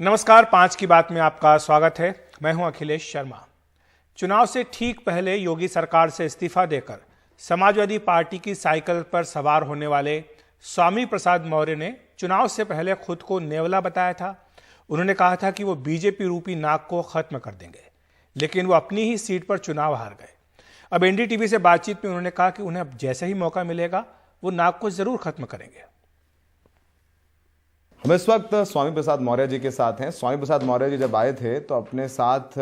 नमस्कार, 5 की बात में आपका स्वागत है। मैं हूं अखिलेश शर्मा। चुनाव से ठीक पहले योगी सरकार से इस्तीफा देकर समाजवादी पार्टी की साइकिल पर सवार होने वाले स्वामी प्रसाद मौर्य ने चुनाव से पहले खुद को नेवला बताया था। उन्होंने कहा था कि वो बीजेपी रूपी नाग को खत्म कर देंगे, लेकिन वो अपनी ही सीट पर चुनाव हार गए। अब एनडीटीवी से बातचीत में उन्होंने कहा कि उन्हें अब जैसे ही मौका मिलेगा वो नाग को जरूर खत्म करेंगे। हम इस वक्त स्वामी प्रसाद मौर्य जी के साथ हैं। स्वामी प्रसाद मौर्य जी जब आए थे तो अपने साथ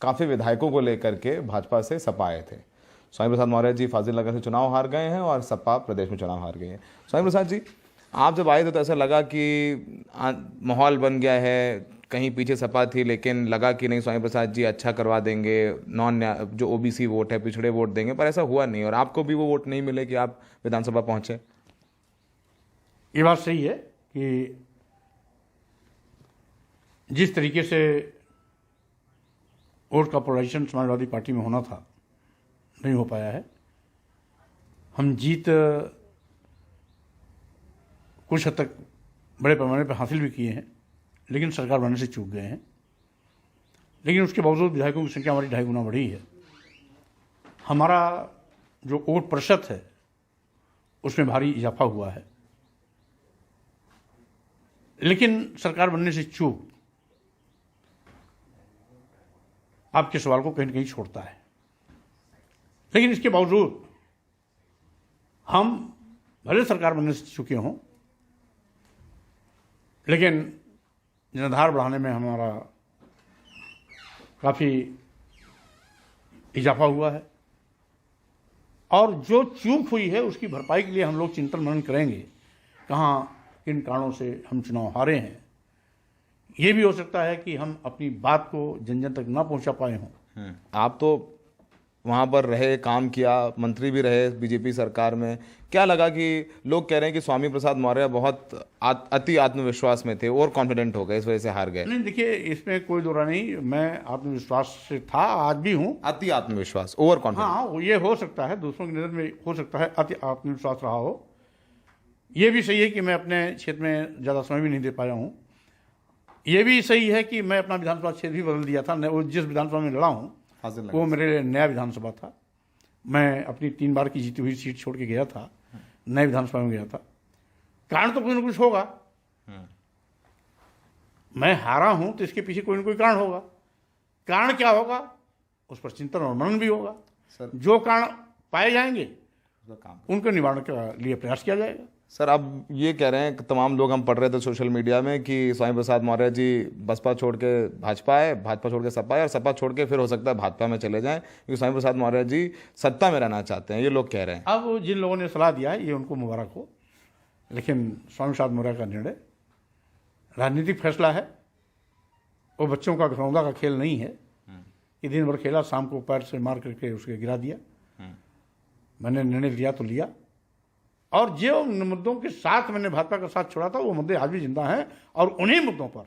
काफ़ी विधायकों को लेकर के भाजपा से सपा आए थे। स्वामी प्रसाद मौर्य जी फाजिलनगर से चुनाव हार गए हैं और सपा प्रदेश में चुनाव हार गई है। स्वामी प्रसाद जी, आप जब आए थे तो ऐसा लगा कि माहौल बन गया है, कहीं पीछे सपा थी लेकिन लगा कि नहीं स्वामी प्रसाद जी अच्छा करवा देंगे, जो ओबीसी वोट है, पिछड़े वोट देंगे, पर ऐसा हुआ नहीं और आपको भी वो वोट नहीं मिले कि आप विधानसभा पहुंचे। ये बात सही है कि जिस तरीके से वोट का पोलराइजेशन समाजवादी पार्टी में होना था नहीं हो पाया है। हम जीत कुछ हद तक बड़े पैमाने पर हासिल भी किए हैं, लेकिन सरकार बनने से चूक गए हैं। लेकिन उसके बावजूद विधायकों की संख्या हमारी 2.5 गुना बढ़ी है। हमारा जो वोट प्रतिशत है उसमें भारी इजाफा हुआ है, लेकिन सरकार बनने से चूक आपके सवाल को कहीं न कहीं छोड़ता है। लेकिन इसके बावजूद हम भले सरकार बनने से चुके हों, लेकिन जनाधार बढ़ाने में हमारा काफ़ी इजाफा हुआ है और जो चूक हुई है उसकी भरपाई के लिए हम लोग चिंतन मनन करेंगे। कहाँ किन कारणों से हम चुनाव हारे हैं। ये भी हो सकता है कि हम अपनी बात को जन जन तक ना पहुंचा पाए हों। आप तो वहाँ पर रहे, काम किया, मंत्री भी रहे बीजेपी सरकार में। क्या लगा कि लोग कह रहे हैं कि स्वामी प्रसाद मौर्य बहुत अति आत्मविश्वास में थे, और कॉन्फिडेंट हो गए, इस वजह से हार गए। नहीं, देखिए, इसमें कोई दो राय नहीं। मैं आत्मविश्वास से था, आज भी हूँ। अति आत्मविश्वास, ओवर कॉन्फिडेंस। हाँ, ये हो सकता है, दूसरों की नज़र में हो सकता है अति आत्मविश्वास रहा हो। ये भी सही है कि मैं अपने क्षेत्र में ज़्यादा समय भी नहीं दे पाया हूँ। ये भी सही है कि मैं अपना विधानसभा क्षेत्र भी बदल दिया था। वो जिस विधानसभा में लड़ा हूँ वो मेरे लिए नया विधानसभा था। मैं अपनी 3 बार की जीती हुई सीट छोड़ के गया था, नए विधानसभा में गया था। कारण तो कुछ न कुछ होगा। मैं हारा हूं तो इसके पीछे कोई न कोई कारण होगा। कारण क्या होगा उस पर चिंतन और मनन भी होगा। जो कारण पाए जाएंगे उनके निवारण के लिए प्रयास किया जाएगा। सर, अब ये कह रहे हैं, तमाम लोग हम पढ़ रहे थे सोशल मीडिया में कि स्वामी प्रसाद मौर्य जी बसपा छोड़ के भाजपा आए, भाजपा छोड़ के सपा आए और सपा छोड़ के फिर हो सकता है भाजपा में चले जाएं, क्योंकि स्वामी प्रसाद मौर्य जी सत्ता में रहना चाहते हैं, ये लोग कह रहे हैं। अब जिन लोगों ने सलाह दिया है ये उनको मुबारक हो, लेकिन स्वामी प्रसाद मौर्य का निर्णय राजनीतिक फैसला है। वो बच्चों का घरौंदा का खेल नहीं है कि दिन भर खेला, शाम को पैर से मार करके उसके गिरा दिया। मैंने निर्णय लिया तो लिया, और जो मुद्दों के साथ मैंने भाजपा का साथ छोड़ा था वो मुद्दे आज भी जिंदा हैं, और उन्हीं मुद्दों पर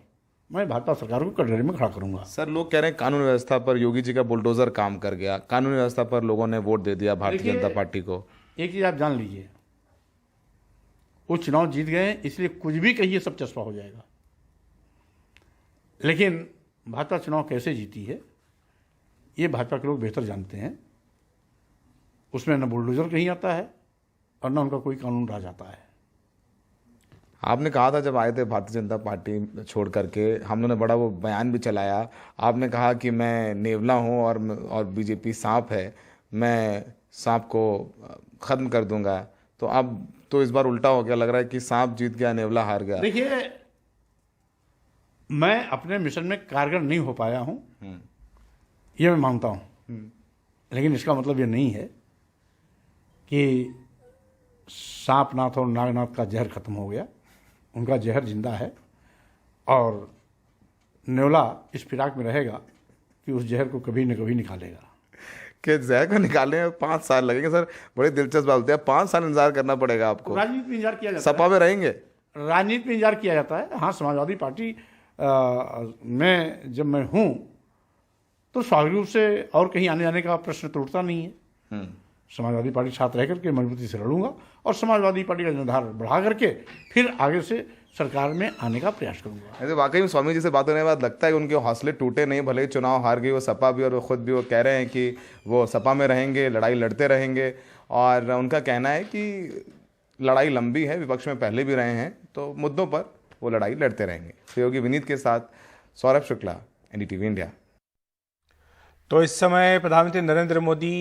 मैं भाजपा सरकार को कटघरे में खड़ा करूंगा। सर, लोग कह रहे हैं कानून व्यवस्था पर योगी जी का बुलडोजर काम कर गया, कानून व्यवस्था पर लोगों ने वोट दे दिया भारतीय जनता पार्टी को। एक चीज आप जान लीजिए, वो चुनाव जीत गए इसलिए कुछ भी कहिए सब चस्पा हो जाएगा। लेकिन भाजपा चुनाव कैसे जीती है ये भाजपा के लोग बेहतर जानते हैं। उसमें न बुलडोजर कहीं आता है और न उनका कोई कानून राज आता है। आपने कहा था जब आए थे भारतीय जनता पार्टी छोड़ करके, हम लोगों ने बड़ा वो बयान भी चलाया, आपने कहा कि मैं नेवला हूं और बीजेपी सांप है, मैं सांप को खत्म कर दूंगा। तो अब तो इस बार उल्टा हो गया, लग रहा है कि सांप जीत गया, नेवला हार गया। देखिए, मैं अपने मिशन में कारगर नहीं हो पाया हूं, ये मैं मानता हूं, लेकिन इसका मतलब ये नहीं है कि सांपनाथ और नागनाथ का जहर खत्म हो गया। उनका जहर जिंदा है और नेवला इस फिराक में रहेगा कि उस जहर को कभी न कभी निकालेगा। कि जहर को निकालने में 5 साल लगेंगे? सर, बड़ी दिलचस्प बात होती है, 5 साल इंतजार करना पड़ेगा आपको। राजनीति में इंतजार किया जाता है। सपा में रहेंगे? राजनीति में इंतजार किया जाता है। हाँ, समाजवादी पार्टी में जब मैं हूँ तो स्वाभाविक रूप से और कहीं आने जाने का प्रश्न तो उठता नहीं है। समाजवादी पार्टी साथ रह करके मजबूती से लड़ूंगा और समाजवादी पार्टी का जनाधार बढ़ा करके फिर आगे से सरकार में आने का प्रयास करूंगा। ऐसे वाकई में स्वामी जी से बात होने के बाद लगता है कि उनके हौसले टूटे नहीं, भले ही चुनाव हार गई वो सपा भी और वो खुद भी वो कह रहे हैं कि वो सपा में रहेंगे, लड़ाई लड़ते रहेंगे। और उनका कहना है कि लड़ाई लंबी है, विपक्ष में पहले भी रहे हैं, तो मुद्दों पर वो लड़ाई लड़ते रहेंगे। सहयोगी विनीत के साथ सौरभ शुक्ला, NDTV इंडिया। तो इस समय प्रधानमंत्री नरेंद्र मोदी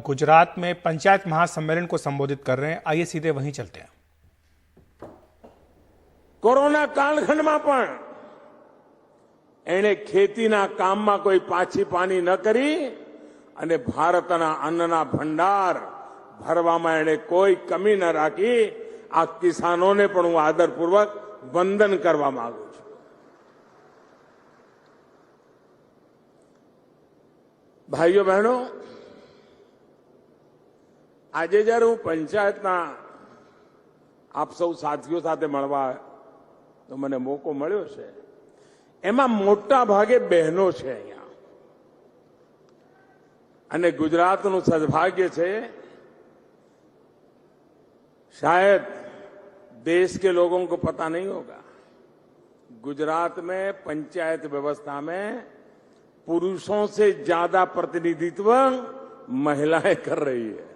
गुजरात में पंचायत महासम्मेलन को संबोधित कर रहे हैं। आइए सीधे वहीं चलते हैं। કોરોના કાળખંડમાં પણ એણે ખેતીના કામમાં કોઈ પાછી પાની ન કરી અને ભારતના અન્નના ભંડાર ભરવામાં એણે કોઈ કમી ન રાખી। આ કિસાનોને પણ હું આદરપૂર્વક વંદન કરવા માંગુ છું। ભાઈઓ બહેનો, આજે જ્યારે હું પંચાયતના આપ સૌ સાથીઓ સાથે મળવા તો મને મોકો મળ્યો છે, એમાં મોટા ભાગે બહેનો છે અહીંયા, અને ગુજરાતનું સદભાગ્ય છે। शायद देश के लोगों को पता नहीं होगा, गुजरात में पंचायत व्यवस्था में पुरुषों से ज्यादा प्रतिनिधित्व महिलाएं कर रही है।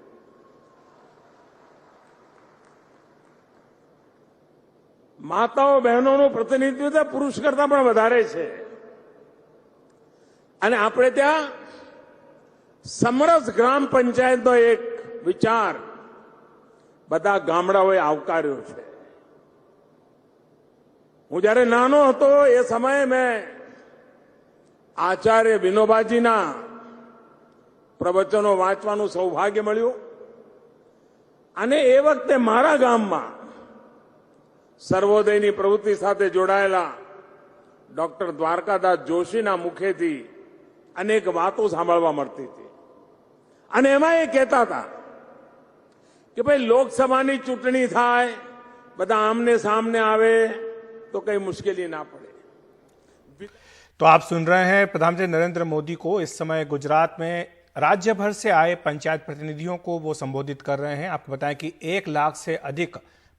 માતાઓ બહેનોનું પ્રતિનિધિત્વ પુરુષ કરતા પણ વધારે છે, અને આપણે ત્યાં સમરસ ગ્રામ પંચાયતનો એક વિચાર બધા ગામડાઓએ આવકાર્યો છે। હું જ્યારે નાનો હતો એ સમયે મેં આચાર્ય વિનોબાજીના પ્રવચનો વાંચવાનું સૌભાગ્ય મળ્યું, અને એ વખતે મારા ગામમાં સર્વોદયની પ્રવૃત્તિ સાથે જોડાયેલા ડોક્ટર દ્વારકાદાસ જોશીના મુખેથી અનેક વાતો સાંભળવા મળતી હતી, અને એમાં એ કહેતા હતા કે ભાઈ લોકસભાની ચૂંટણી થાય, બધા આમને સામને આવે तो कई मुश्किल ना पड़े। तो आप सुन रहे हैं प्रधानमंत्री नरेंद्र मोदी को। इस समय गुजरात में राज्य भर से आए पंचायत प्रतिनिधियों को वो संबोधित कर रहे हैं। आपको बताएं कि 1 लाख से अधिक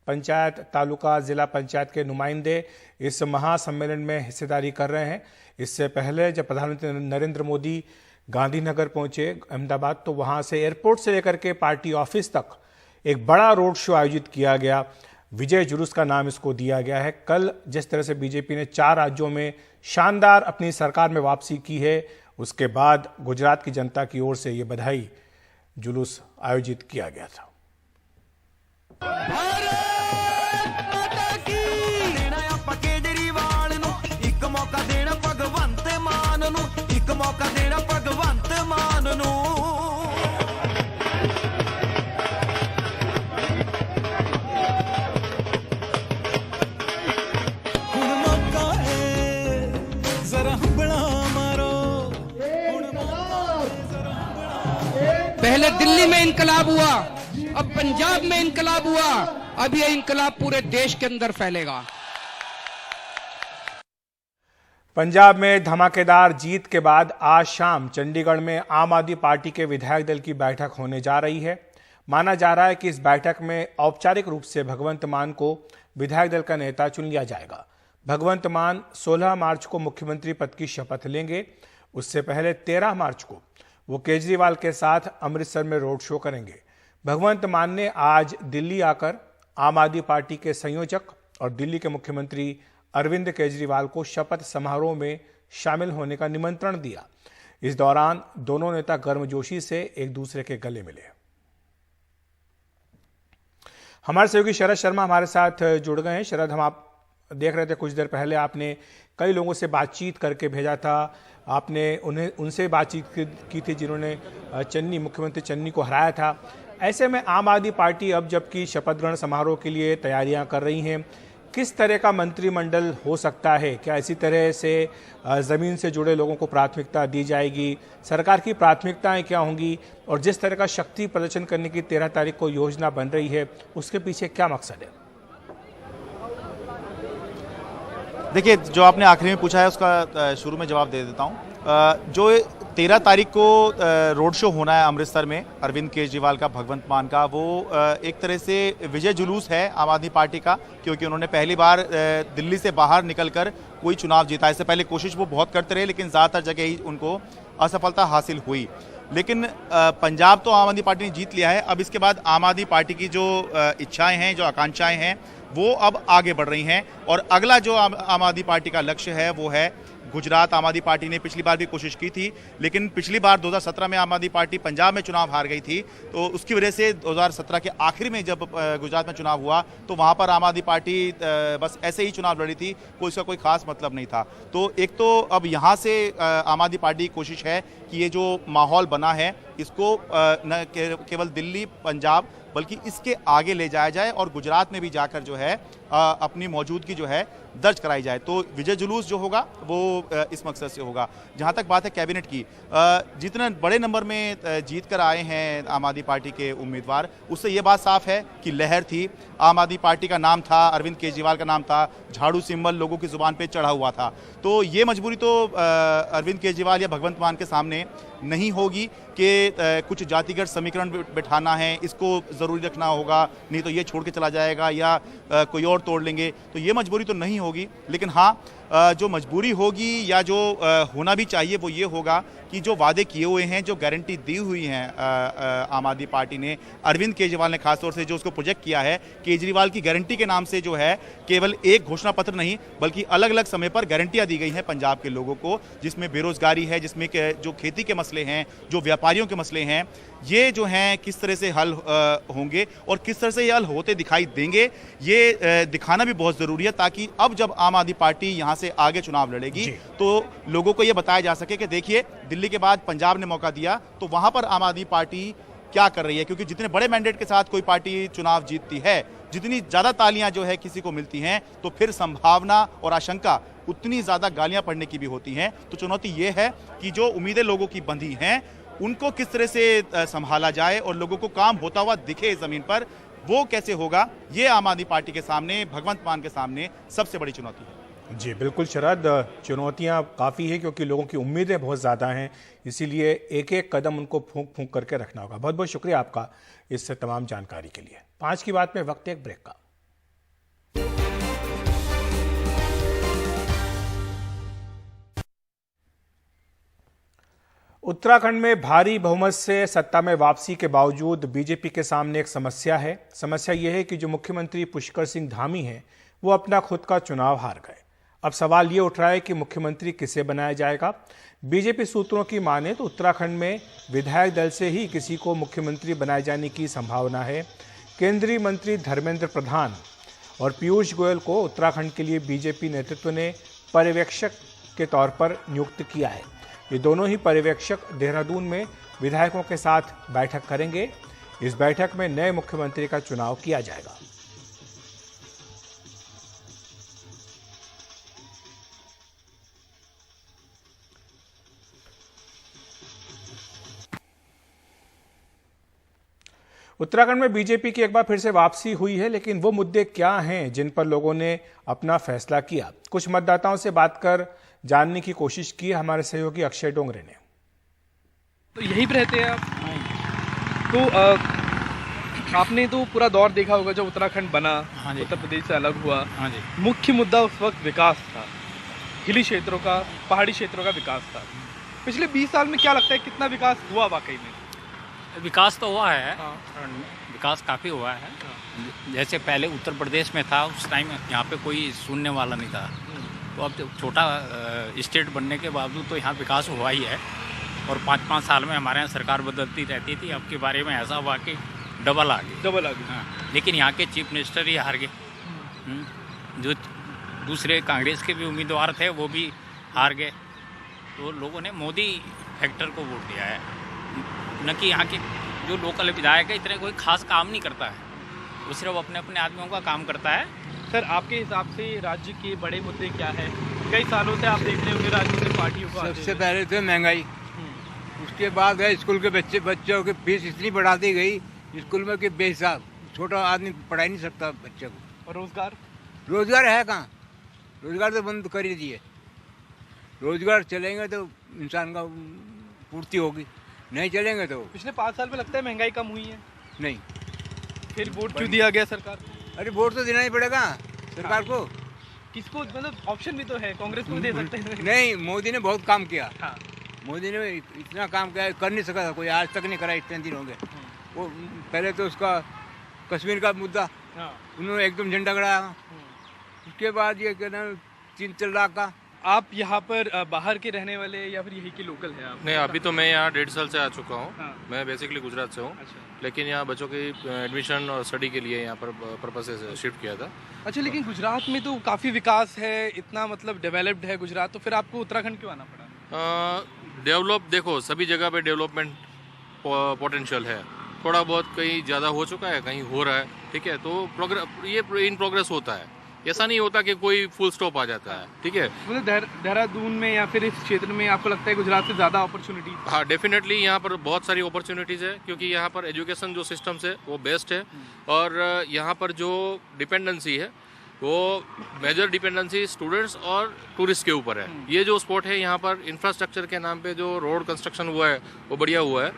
पंचायत, तालुका, जिला पंचायत के नुमाइंदे इस महासम्मेलन में हिस्सेदारी कर रहे हैं। इससे पहले जब प्रधानमंत्री नरेंद्र मोदी गांधीनगर पहुंचे, अहमदाबाद, तो वहां से एयरपोर्ट से लेकर के पार्टी ऑफिस तक एक बड़ा रोड शो आयोजित किया गया। विजय जुलूस का नाम इसको दिया गया है। कल जिस तरह से बीजेपी ने 4 राज्यों में शानदार अपनी सरकार में वापसी की है, उसके बाद गुजरात की जनता की ओर से ये बधाई जुलूस आयोजित किया गया था। पहले दिल्ली में इनकलाब हुआ, अब पंजाब में इनकलाब हुआ, अब यह इनकलाब पूरे देश के अंदर फैलेगा। पंजाब में धमाकेदार जीत के बाद आज शाम चंडीगढ़ में आम आदमी पार्टी के विधायक दल की बैठक होने जा रही है। माना जा रहा है कि इस बैठक में औपचारिक रूप से भगवंत मान को विधायक दल का नेता चुन लिया जाएगा। भगवंत मान 16 मार्च को मुख्यमंत्री पद की शपथ लेंगे। उससे पहले 13 मार्च को वो केजरीवाल के साथ अमृतसर में रोड शो करेंगे। भगवंत मान ने आज दिल्ली आकर आम आदमी पार्टी के संयोजक और दिल्ली के मुख्यमंत्री अरविंद केजरीवाल को शपथ समारोह में शामिल होने का निमंत्रण दिया। इस दौरान दोनों नेता गर्मजोशी से एक दूसरे के गले मिले। हमारे सहयोगी शरद शर्मा हमारे साथ जुड़ गए हैं। शरद, हम आप देख रहे थे कुछ देर पहले आपने कई लोगों से बातचीत करके भेजा था, आपने उनसे बातचीत की थी जिन्होंने मुख्यमंत्री चन्नी को हराया था। ऐसे में आम आदमी पार्टी अब जबकि शपथ ग्रहण समारोह के लिए तैयारियां कर रही हैं, किस तरह का मंत्रिमंडल हो सकता है? क्या इसी तरह से ज़मीन से जुड़े लोगों को प्राथमिकता दी जाएगी? सरकार की प्राथमिकताएं क्या होंगी? और जिस तरह का शक्ति प्रदर्शन करने की 13 तारीख को योजना बन रही है, उसके पीछे क्या मकसद है? देखिए, जो आपने आखिरी में पूछा है उसका शुरू में जवाब दे देता हूं। जो 13 तारीख को रोड शो होना है अमृतसर में अरविंद केजरीवाल का, भगवंत मान का। वो एक तरह से विजय जुलूस है आम आदमी पार्टी का, क्योंकि उन्होंने पहली बार दिल्ली से बाहर निकलकर कोई चुनाव जीता। इससे पहले कोशिश वो बहुत करते रहे, लेकिन ज़्यादातर जगह ही उनको असफलता हासिल हुई। लेकिन पंजाब तो आम आदमी पार्टी ने जीत लिया है। अब इसके बाद आम आदमी पार्टी की जो इच्छाएं हैं, जो आकांक्षाएं हैं, वो अब आगे बढ़ रही हैं। और अगला जो आम आदमी पार्टी का लक्ष्य है वो है गुजरात। आम आदमी पार्टी ने पिछली बार भी कोशिश की थी, लेकिन पिछली बार 2017 में आम आदमी पार्टी पंजाब में चुनाव हार गई थी, तो उसकी वजह से 2017 के आखिर में जब गुजरात में चुनाव हुआ तो वहां पर आम आदमी पार्टी बस ऐसे ही चुनाव लड़ी थी, कोई इसका कोई खास मतलब नहीं था। तो एक तो अब यहां से आम आदमी पार्टी की कोशिश है कि ये जो माहौल बना है इसको न केवल दिल्ली, पंजाब, बल्कि इसके आगे ले जाया जाए और गुजरात में भी जाकर जो है अपनी मौजूदगी जो है दर्ज कराई जाए। तो विजय जुलूस जो होगा वो इस मकसद से होगा। जहां तक बात है कैबिनेट की, जितने बड़े नंबर में जीत कर आए हैं आम आदमी पार्टी के उम्मीदवार, उससे ये बात साफ है कि लहर थी। आम आदमी पार्टी का नाम था, अरविंद केजरीवाल का नाम था, झाड़ू सिंबल लोगों की जुबान पे चढ़ा हुआ था। तो ये मजबूरी तो अरविंद केजरीवाल या भगवंत मान के सामने नहीं होगी कि कुछ जातिगत समीकरण बिठाना है, इसको ज़रूरी रखना होगा, नहीं तो ये छोड़ के चला जाएगा या कोई और तोड़ लेंगे। तो ये मजबूरी तो नहीं होगी। लेकिन हाँ, जो मजबूरी होगी या जो होना भी चाहिए वो ये होगा कि जो वादे किए हुए हैं, जो गारंटी दी हुई हैं आम आदमी पार्टी ने, अरविंद केजरीवाल ने खासतौर से जो उसको प्रोजेक्ट किया है, केजरीवाल की गारंटी के नाम से जो है केवल एक घोषणा पत्र नहीं बल्कि अलग अलग समय पर गारंटियां दी गई हैं पंजाब के लोगों को, जिसमें बेरोजगारी है, जिसमें जो खेती के मसले हैं, जो व्यापारियों के मसले हैं, ये जो हैं किस तरह से हल होंगे और किस तरह से ये हल होते दिखाई देंगे, ये दिखाना भी बहुत ज़रूरी है, ताकि अब जब आम आदमी पार्टी यहाँ से आगे चुनाव लड़ेगी तो लोगों को ये बताया जा सके कि देखिए दिल्ली के बाद पंजाब ने मौका दिया तो वहाँ पर आम आदमी पार्टी क्या कर रही है। क्योंकि जितने बड़े मैंडेट के साथ कोई पार्टी चुनाव जीतती है, जितनी ज़्यादा तालियां जो है किसी को मिलती हैं, तो फिर संभावना और आशंका उतनी ज़्यादा गालियां पड़ने की भी होती हैं। तो चुनौती ये है कि जो उम्मीदें लोगों की बंधी हैं उनको किस तरह से संभाला जाए और लोगों को काम होता हुआ दिखे ज़मीन पर, वो कैसे होगा, ये आम आदमी पार्टी के सामने, भगवंत मान के सामने सबसे बड़ी चुनौती है। जी बिल्कुल शरद, चुनौतियां काफ़ी है क्योंकि लोगों की उम्मीदें बहुत ज़्यादा हैं, इसीलिए एक एक कदम उनको फूंक फूंक करके रखना होगा। बहुत बहुत शुक्रिया आपका इस तमाम जानकारी के लिए। 5 की बात में वक्त एक ब्रेक का। उत्तराखंड में भारी बहुमत से सत्ता में वापसी के बावजूद बीजेपी के सामने एक समस्या है। समस्या यह है कि जो मुख्यमंत्री पुष्कर सिंह धामी हैं वो अपना खुद का चुनाव हार गए। अब सवाल ये उठ रहा है कि मुख्यमंत्री किसे बनाया जाएगा। बीजेपी सूत्रों की माने तो उत्तराखंड में विधायक दल से ही किसी को मुख्यमंत्री बनाए जाने की संभावना है। केंद्रीय मंत्री धर्मेंद्र प्रधान और पीयूष गोयल को उत्तराखंड के लिए बीजेपी नेतृत्व ने पर्यवेक्षक के तौर पर नियुक्त किया है। ये दोनों ही पर्यवेक्षक देहरादून में विधायकों के साथ बैठक करेंगे। इस बैठक में नए मुख्यमंत्री का चुनाव किया जाएगा। उत्तराखंड में बीजेपी की एक बार फिर से वापसी हुई है, लेकिन वो मुद्दे क्या हैं जिन पर लोगों ने अपना फैसला किया। कुछ मतदाताओं से बात कर जानने की कोशिश की हमारे सहयोगी अक्षय डोंगरे ने। तो यहीं पर रहते हैं आप? तो आपने तो पूरा दौर देखा होगा जब उत्तराखंड बना, उत्तर प्रदेश से अलग हुआ। मुख्य मुद्दा उस वक्त विकास था, हिली क्षेत्रों का, पहाड़ी क्षेत्रों का विकास था। पिछले 20 साल में क्या लगता है कितना विकास हुआ वाकई में? विकास तो हुआ है, विकास काफ़ी हुआ है। जैसे पहले उत्तर प्रदेश में था, उस टाइम यहाँ पे कोई सुनने वाला नहीं था। तो अब छोटा स्टेट बनने के बावजूद तो यहाँ विकास हुआ ही है। और 5-5 साल में हमारे यहाँ सरकार बदलती रहती थी। अब के बारे में ऐसा हुआ कि डबल आ गई। हाँ, लेकिन यहाँ के चीफ मिनिस्टर ही हार गए। जो दूसरे कांग्रेस के भी उम्मीदवार थे वो भी हार गए। तो लोगों ने मोदी फैक्टर को वोट दिया है, न कि यहाँ के जो लोकल विधायक है इतने कोई खास काम नहीं करता है, वो सिर्फ अपने अपने आदमियों का काम करता है। सर, आपके हिसाब से राज्य के बड़े मुद्दे क्या है? कई सालों से आप देख रहे होंगे राजनीतिक पार्टियों को। सबसे पहले तो महंगाई, उसके बाद है स्कूल के बच्चों की फीस इतनी बढ़ा दी गई स्कूल में कि बेहिसाब, छोटा आदमी पढ़ा नहीं सकता बच्चे को। और रोजगार है कहाँ? रोजगार तो बंद कर ही दिए। रोजगार चलेंगे तो इंसान का पूर्ति होगी, नहीं चलेंगे तो पिछले 5 साल में लगता है महंगाई कम हुई है? नहीं। फिर वोट क्यों दिया गया सरकार को? अरे वोट तो देना ही पड़ेगा सरकार को। किसको, मतलब ऑप्शन भी तो है, कांग्रेस को भी दे सकते हैं। नहीं, मोदी ने बहुत काम किया। हाँ। मोदी ने इतना काम किया, कर नहीं सका था कोई, आज तक नहीं करा, इतने दिन हो गए। वो पहले तो उसका कश्मीर का मुद्दा, उन्होंने एकदम झंडा गड़ाया। उसके बाद ये कहना 3 तलाक का। आप यहाँ पर बाहर के रहने वाले या फिर यही के लोकल हैं आप? नहीं, अभी तो मैं यहाँ 1.5 साल से आ चुका हूँ। हाँ। मैं बेसिकली गुजरात से हूँ। अच्छा। लेकिन यहाँ बच्चों की एडमिशन और स्टडी के लिए यहाँ पर पर्पस से शिफ्ट किया था। अच्छा, लेकिन गुजरात में तो काफ़ी विकास है, इतना मतलब डेवलप्ड है गुजरात, तो फिर आपको उत्तराखंड क्यों आना पड़ा? डेवलप देखो, सभी जगह पे डेवलपमेंट पोटेंशियल है। थोड़ा बहुत कहीं ज़्यादा हो चुका है, कहीं हो रहा है, ठीक है। तो प्रोग्रेस, ये इन प्रोग्रेस होता है, ऐसा नहीं होता कि कोई फुल स्टॉप आ जाता है, ठीक है। मतलब देहरादून में या फिर इस क्षेत्र में आपको लगता है गुजरात से ज़्यादा अपॉर्चुनिटी? हाँ, डेफिनेटली यहाँ पर बहुत सारी अपॉर्चुनिटीज़ है, क्योंकि यहाँ पर एजुकेशन जो सिस्टम्स है वो बेस्ट है। और यहाँ पर जो डिपेंडेंसी है वो मेजर डिपेंडेंसी स्टूडेंट्स और टूरिस्ट के ऊपर है। ये जो स्पॉट है यहाँ पर इंफ्रास्ट्रक्चर के नाम पे जो रोड कंस्ट्रक्शन हुआ है वो बढ़िया हुआ है।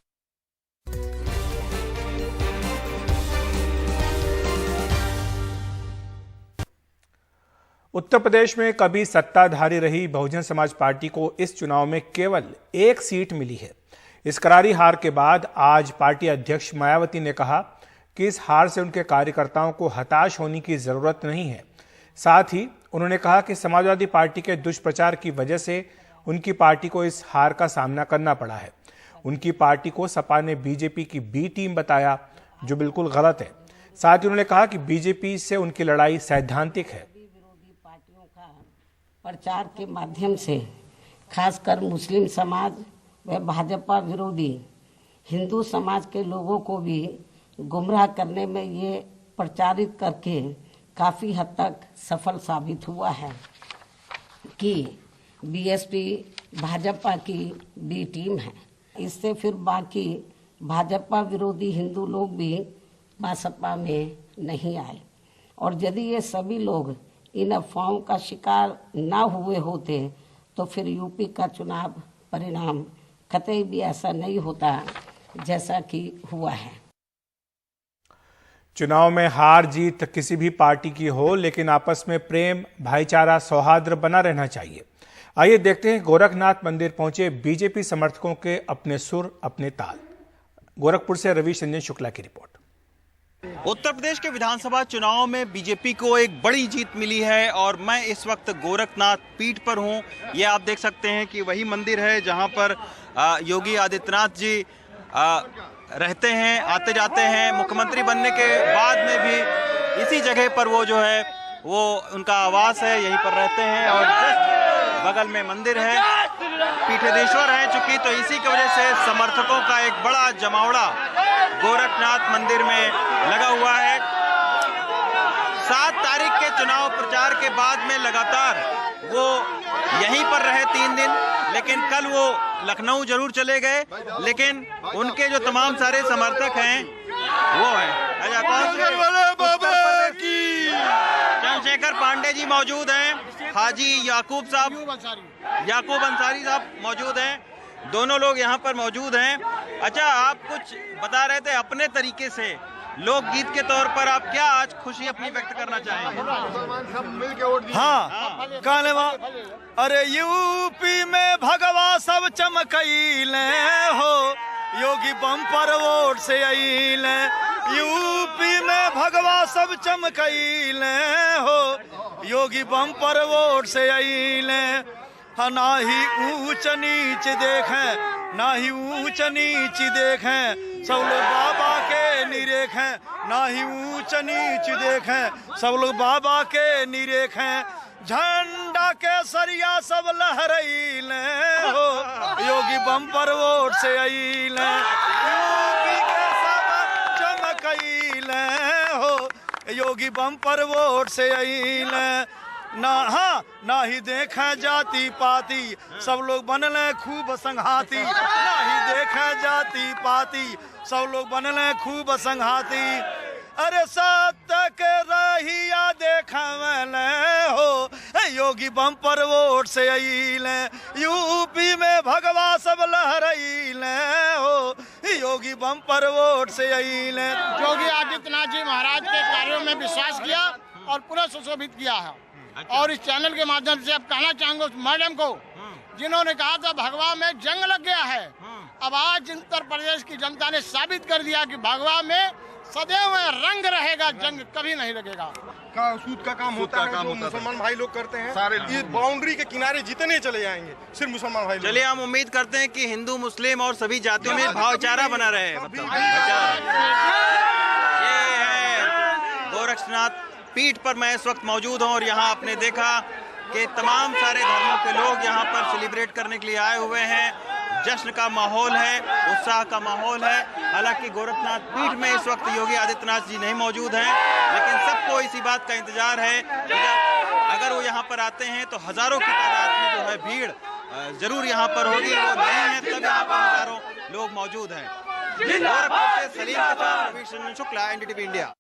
उत्तर प्रदेश में कभी सत्ताधारी रही बहुजन समाज पार्टी को इस चुनाव में केवल 1 सीट मिली है। इस करारी हार के बाद आज पार्टी अध्यक्ष मायावती ने कहा कि इस हार से उनके कार्यकर्ताओं को हताश होने की जरूरत नहीं है। साथ ही उन्होंने कहा कि समाजवादी पार्टी के दुष्प्रचार की वजह से उनकी पार्टी को इस हार का सामना करना पड़ा है। उनकी पार्टी को सपा ने बीजेपी की बी टीम बताया, जो बिल्कुल गलत है। साथ ही उन्होंने कहा कि बीजेपी से उनकी लड़ाई सैद्धांतिक है। प्रचार के माध्यम से खासकर मुस्लिम समाज व भाजपा विरोधी हिंदू समाज के लोगों को भी गुमराह करने में ये प्रचारित करके काफ़ी हद तक सफल साबित हुआ है कि बीएसपी भाजपा की बी टीम है। इससे फिर बाकी भाजपा विरोधी हिंदू लोग भी बसपा में नहीं आए। और यदि ये सभी लोग इन अफवाहों का शिकार ना हुए होते तो फिर यूपी का चुनाव परिणाम कतई भी ऐसा नहीं होता जैसा कि हुआ है। चुनाव में हार जीत किसी भी पार्टी की हो, लेकिन आपस में प्रेम, भाईचारा, सौहार्द बना रहना चाहिए। आइए देखते हैं गोरखनाथ मंदिर पहुंचे बीजेपी समर्थकों के अपने सुर अपने ताल। गोरखपुर से रवि रंजन शुक्ला की रिपोर्ट। उत्तर प्रदेश के विधानसभा चुनाव में बीजेपी को एक बड़ी जीत मिली है और मैं इस वक्त गोरखनाथ पीठ पर हूं। ये आप देख सकते हैं कि वही मंदिर है जहां पर योगी आदित्यनाथ जी रहते हैं, आते जाते हैं। मुख्यमंत्री बनने के बाद में भी इसी जगह पर वो जो है वो उनका आवास है, यहीं पर रहते हैं। और बगल में मंदिर है, पीठाधीश्वर है चूंकि, तो इसी की वजह से समर्थकों का एक बड़ा जमावड़ा गोरखनाथ मंदिर में लगा हुआ है। 7 तारीख के चुनाव प्रचार के बाद में लगातार वो यहीं पर रहे 3 दिन, लेकिन कल वो लखनऊ जरूर चले गए। लेकिन उनके जो तमाम सारे समर्थक हैं वो हैं चंद्रशेखर पांडे जी मौजूद हैं, हाजी याकूब अंसारी साहब मौजूद हैं, दोनों लोग यहाँ पर मौजूद हैं। अच्छा, आप कुछ बता रहे थे अपने तरीके से, लोकगीत के तौर पर आप क्या आज खुशी अपनी व्यक्त करना चाहेंगे? हाँ, कालेवा अरे यूपी में भगवा सब चमकैले हो, योगी बम्पर वोट से अइले। यूपी में भगवा सब चमकैले हो, योगी बम्पर वोट से अइले। ना ही ऊंच नीच देखें, ना ही ऊंच नीच देखें, सब लोग बाबा के निरेखें। ना ही ऊंच नीच देखें, सब लोग बाबा के निरेखें। झंडा के सरिया सब लहराइले हो, योगी बम्पर वोट से अइले। यूपी के सब चमकैले हो, योगी बम्पर वोट से अइले। ना ही देखा जाति पाति, सब लोग बनले खूब संघाती। ना ही देखा जाति पाति, सब लोग बनले खूब संघाती। अरे सत्य के रहिया देखवले हो, योगी बम्पर वोट से अइले, यूपी में भगवा सब लहराइले हो, योगी बम्पर वोट से अइले। योगी आदित्यनाथ जी महाराज के कार्यों में विश्वास किया और पूरा सुशोभित किया है। और इस चैनल के माध्यम से अब कहना चाहूंगा उस मैडम को जिन्होंने कहा था भगवा में जंग लग गया है, अब आज उत्तर प्रदेश की जनता ने साबित कर दिया कि भगवा में सदैव रंग रहेगा, जंग कभी नहीं लगेगा। सूद का काम होता है जो मुसलमान भाई लोग करते हैं, सारे इस बाउंड्री के किनारे जितने चले जाएंगे सिर्फ मुसलमान भाई। चलिए हम उम्मीद करते हैं कि हिंदू मुस्लिम और सभी जातियों में भाईचारा बना रहे। ये है गोरक्षनाथ पीठ पर मैं इस वक्त मौजूद हूँ और यहाँ आपने देखा कि तमाम सारे धर्मों के लोग यहाँ पर सेलिब्रेट करने के लिए आए हुए हैं। जश्न का माहौल है, उत्साह का माहौल है। हालांकि गोरखनाथ पीठ में इस वक्त योगी आदित्यनाथ जी नहीं मौजूद हैं, लेकिन सबको इसी बात का इंतजार है कि अगर वो यहाँ पर आते हैं तो हजारों की तादाद में जो है भीड़ जरूर यहाँ पर होगी। वो नहीं है तब यहाँ पर हजारों लोग मौजूद हैं। गोरखपुर से सलीम के साथ रविशंकर शुक्ला, एनडीटीवी इंडिया।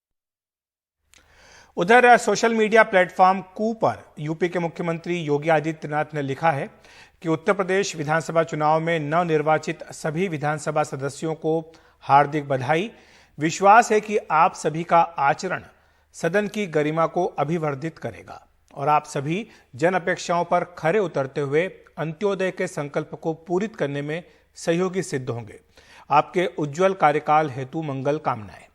उधर सोशल मीडिया प्लेटफॉर्म कू पर यूपी के मुख्यमंत्री योगी आदित्यनाथ ने लिखा है कि उत्तर प्रदेश विधानसभा चुनाव में नवनिर्वाचित सभी विधानसभा सदस्यों को हार्दिक बधाई। विश्वास है कि आप सभी का आचरण सदन की गरिमा को अभिवर्धित करेगा और आप सभी जन अपेक्षाओं पर खरे उतरते हुए अंत्योदय के संकल्प को पूरित करने में सहयोगी सिद्ध होंगे। आपके उज्जवल कार्यकाल हेतु मंगल कामनाएं।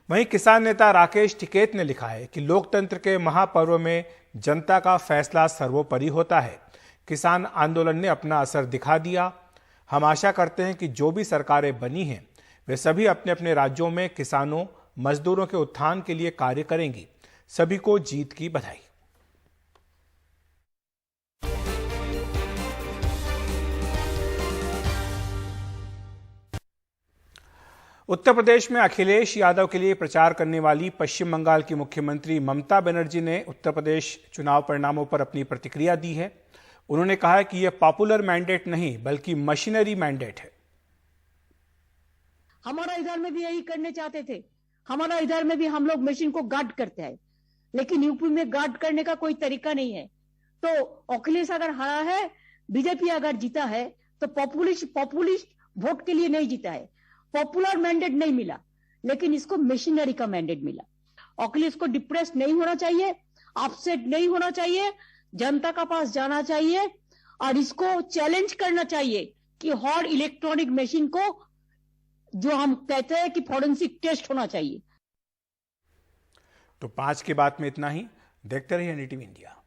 वहीं किसान नेता राकेश टिकैत ने लिखा है कि लोकतंत्र के महापर्व में जनता का फैसला सर्वोपरि होता है। किसान आंदोलन ने अपना असर दिखा दिया। हम आशा करते हैं कि जो भी सरकारें बनी हैं वे सभी अपने अपने राज्यों में किसानों मजदूरों के उत्थान के लिए कार्य करेंगी। सभी को जीत की बधाई। उत्तर प्रदेश में अखिलेश यादव के लिए प्रचार करने वाली पश्चिम बंगाल की मुख्यमंत्री ममता बनर्जी ने उत्तर प्रदेश चुनाव परिणामों पर अपनी प्रतिक्रिया दी है। उन्होंने कहा है कि यह पॉपुलर मैंडेट नहीं बल्कि मशीनरी मैंडेट है। हमारा इधर में भी यही करने चाहते थे, हमारा इधर में भी हम लोग मशीन को गार्ड करते हैं, लेकिन यूपी में गार्ड करने का कोई तरीका नहीं है। तो अखिलेश अगर हारा है, बीजेपी अगर जीता है तो पॉपुलिस्ट वोट के लिए नहीं जीता है, पॉपुलर मैंडेट नहीं मिला, लेकिन इसको मशीनरी का मैंडेट मिला। अखिलेश को डिप्रेस नहीं होना चाहिए, अपसेट नहीं होना चाहिए, जनता का पास जाना चाहिए और इसको चैलेंज करना चाहिए कि हर इलेक्ट्रॉनिक मशीन को जो हम कहते हैं कि फॉरेंसिक टेस्ट होना चाहिए। तो 5 की बात में इतना ही। देखते रहिए एनडीटीवी इंडिया।